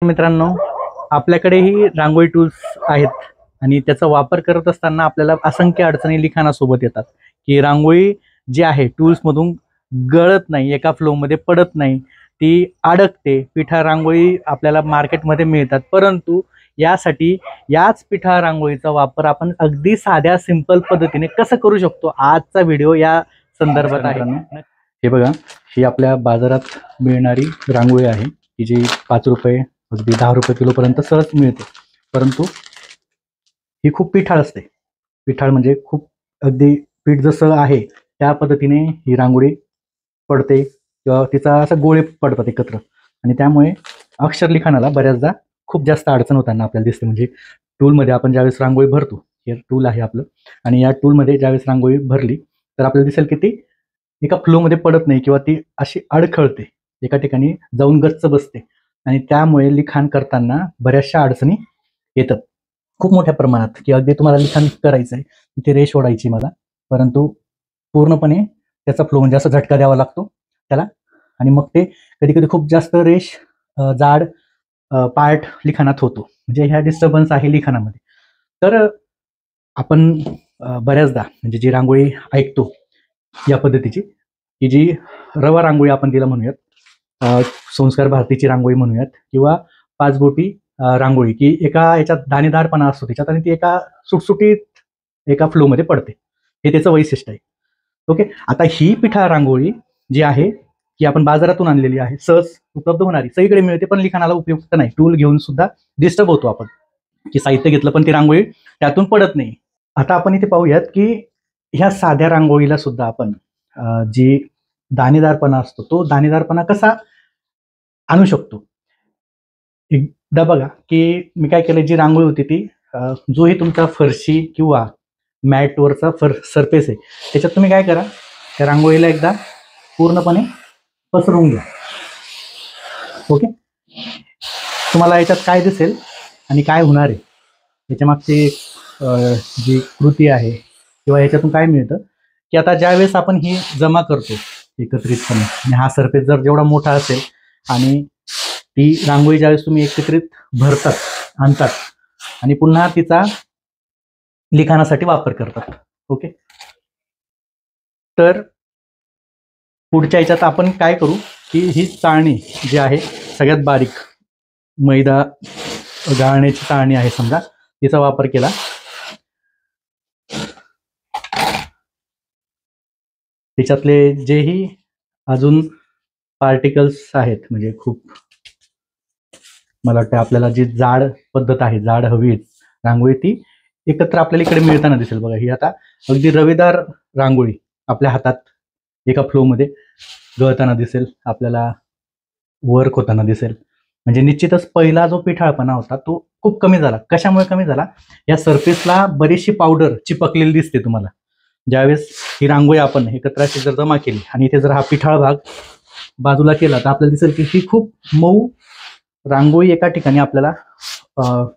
मित्रांनो, आपल्याकडेही रांगोळी टूल्स आहेत आणि त्याचा वापर करत असताना आपल्याला असंख्य अडचणी लिखाणासोबत येतात की रांगोळी जी आहे टूल्समधून गळत नाही, एका फ्लोमध्ये पडत नाही, ती अडकते. पिठा रांगोळी आपल्याला मार्केटमध्ये मिळतात, परंतु यासाठी याच पिठा रांगोळीचा वापर आपण अगदी साध्या सिंपल पद्धतीने कसं करू शकतो, आजचा व्हिडिओ या संदर्भात आहे. हे बघा, ही आपल्या बाजारात मिळणारी रांगोळी आहे की जी 5 रुपये अगदी 10 रुपये किलोपर्यंत सहज मिळते. परंतु ही खूप पिठाळ असते. पिठाळ म्हणजे खूप अगदी पीठ जसं आहे त्या पद्धतीने ही रांगोळी पडते किंवा तिचा असं गोळे पडतात एकत्र आणि त्यामुळे अक्षर लिखाणाला बऱ्याचदा खूप जास्त अडचण होताना आपल्याला दिसते. म्हणजे टूलमध्ये आपण ज्यावेळेस रांगोळी भरतो, हे टूल आहे आपलं, आणि या टूलमध्ये ज्यावेळेस रांगोळी भरली तर आपल्याला दिसेल की ती एका फ्लोमध्ये पडत नाही किंवा ती अशी अडखळते, एका ठिकाणी जाऊन गच्च बसते आणि त्यामुळे लिखाण करताना बऱ्याचशा अडचणी येतात खूप मोठ्या प्रमाणात. की अगदी तुम्हाला लिखाण करायचं आहे, तिथे रेष ओढायची मला, परंतु पूर्णपणे त्याचा फ्लो म्हणजे असा झटका द्यावा लागतो त्याला, आणि मग ते कधी कधी खूप जास्त रेष जाड पार्ट लिखाणात होतो. म्हणजे ह्या डिस्टर्बन्स आहे लिखाणामध्ये. तर आपण बऱ्याचदा म्हणजे जी रांगोळी ऐकतो या पद्धतीची, की जी रवा रांगोळी आपण तिला म्हणूयात, संस्कार भारतीची रांगोळी म्हणूयात, किंवा 5 बोटी रांगोळी, की एका याच्यात दाणेदारपणा असतो त्याच्यात आणि ती एका सुटसुटीत एका फ्लोमध्ये पडते. हे त्याचं वैशिष्ट्य आहे. ओके, आता ही पिठा रांगोळी जी आहे की आपण बाजारातून आणलेली आहे, सहज उपलब्ध होणारी, सगळीकडे मिळते, पण लिखाणाला उपयुक्त नाही. टूल घेऊन सुद्धा डिस्टर्ब होतो आपण, की साहित्य घेतलं पण ती रांगोळी त्यातून पडत नाही. आता आपण इथे पाहूयात की ह्या साध्या रांगोळीला सुद्धा आपण जी दाणेदारपणा असतो तो दाणेदारपणा कसा आणू शकतो. एकदा बघा की मी काय केलं, जी रांगोळी होती ती जोही तुमचा फरशी किंवा मॅटवरचा सरफेस आहे त्याच्यात तुम्ही काय करा, त्या रांगोळीला एकदा पूर्णपणे पसरवून घ्या. ओके, तुम्हाला याच्यात काय दिसेल आणि काय होणार आहे याच्या मागची जी कृती आहे किंवा याच्यातून काय मिळतं, की आता ज्यावेळेस आपण ही जमा करतो एकत्रितपणे, आणि हा सरफेस जर जेवढा मोठा असेल आणि ती रांगोळी ज्यावेळेस तुम्ही एकत्रित भरतात, आणतात आणि पुन्हा तिचा लिखाणासाठी वापर करतात. ओके, तर पुढच्या याच्यात आपण काय करू की ही चाळणी जी आहे सगळ्यात बारीक मैदा गाळण्याची चाळणी आहे समजा, तिचा वापर केला. त्याच्यातले जेही अजून पार्टिकल्स आहेत, म्हणजे खूप मला वाटतं आपल्याला जी जाड पद्धत आहे, जाड हवी रांगोळी, ती एकत्र आपल्याला इकडे मिळताना दिसेल. बघा, ही आता अगदी रवेदार रांगोळी आपल्या हातात एका फ्लोमध्ये गळताना दिसेल, आपल्याला वर्क होताना दिसेल. म्हणजे निश्चितच पहिला जो पिठाळपणा होता तो खूप कमी झाला. कशामुळे कमी झाला, या सरफेसला बरीचशी पावडर चिपकलेली दिसते तुम्हाला. ज्यावेळेस ही रांगोळी आपण एकत्र अशी जर जमा केली आणि इथे जर हा पिठाळ भाग बाजूला केला तर आपल्याला दिसेल की ही खूप मऊ रांगोळी एका ठिकाणी आपल्याला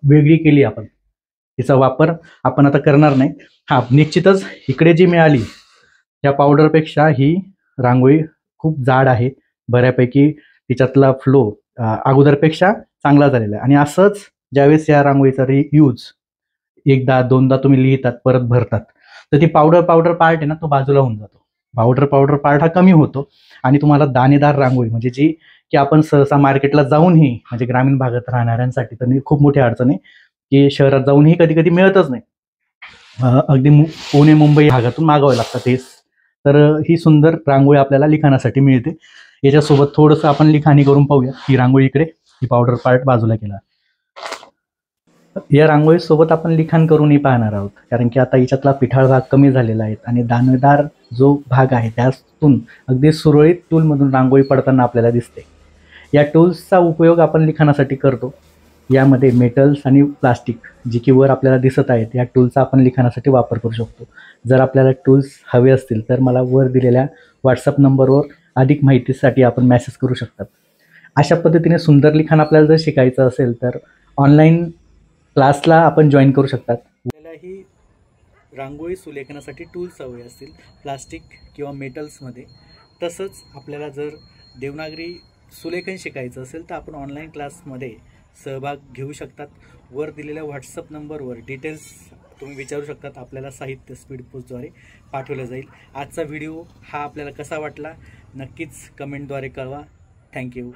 वेगळी केली आपण. तिचा वापर आपण आता करणार नाही. हा, निश्चितच इकडे जी मिळाली या पावडरपेक्षा ही रांगोळी खूप जाड आहे, बऱ्यापैकी तिच्यातला फ्लो अगोदरपेक्षा चांगला झालेला आहे. आणि असंच ज्यावेळेस या रांगोळीचा रियूज एकदा दोनदा तुम्ही लिहितात, परत भरतात, तर ती पावडर पार्ट आहे ना, तो बाजूला होऊन जातो. पावडर पार्ट हा कमी होतो आणि तुम्हाला दाणेदार रांगोळी, म्हणजे जी की आपण सहसा मार्केटला जाऊनही, म्हणजे ग्रामीण भागात राहणाऱ्यांसाठी तर खूप मोठी अडचण आहे की शहरात जाऊनही कधी कधी मिळतच नाही. अगदी पुणे मुंबई भागातून मागवावे लागतात हेच. तर ही सुंदर रांगोळी आपल्याला लिखाणासाठी मिळते. याच्यासोबत थोडंसं आपण लिखाणी करून पाहूया. ही रांगोळी इकडे, ही पावडर पार्ट बाजूला केला. या रांगोळीसोबत आपण लिखाण करूनही पाहणार आहोत, कारण की आता याच्यातला पिठाळ भाग कमी झालेला आहे आणि दाणेदार जो भाग आहे त्यातून अगदी सुरळीत टूलमधून रांगोळी पडताना आपल्याला दिसते. या टूल्सचा उपयोग आपण लिखाणासाठी करतो. यामध्ये मेटल्स आणि प्लास्टिक जी की वर आपल्याला दिसत आहेत, या टूलचा आपण लिखाणासाठी वापर करू शकतो. जर आपल्याला टूल्स हवे असतील तर मला वर दिलेल्या व्हॉट्सअप नंबरवर अधिक माहितीसाठी आपण मेसेज करू शकतात. अशा पद्धतीने सुंदर लिखाण आपल्याला जर शिकायचं असेल तर ऑनलाईन क्लासला आपण जॉईन करू शकतात. आपल्यालाही रांगोळी सुलेखनासाठी टूल्स हवे असतील प्लास्टिक किंवा मेटल्समध्ये, तसंच आपल्याला जर देवनागरी सुलेखन शिकायचं असेल तर आपण ऑनलाईन क्लासमध्ये सहभाग घेऊ शकतात. वर दिलेल्या व्हॉट्सअप नंबरवर डिटेल्स तुम्ही विचारू शकतात. आपल्याला साहित्य स्पीड पोस्टद्वारे पाठवलं जाईल. आजचा व्हिडिओ हा आपल्याला कसा वाटला नक्कीच कमेंटद्वारे कळवा. थँक्यू.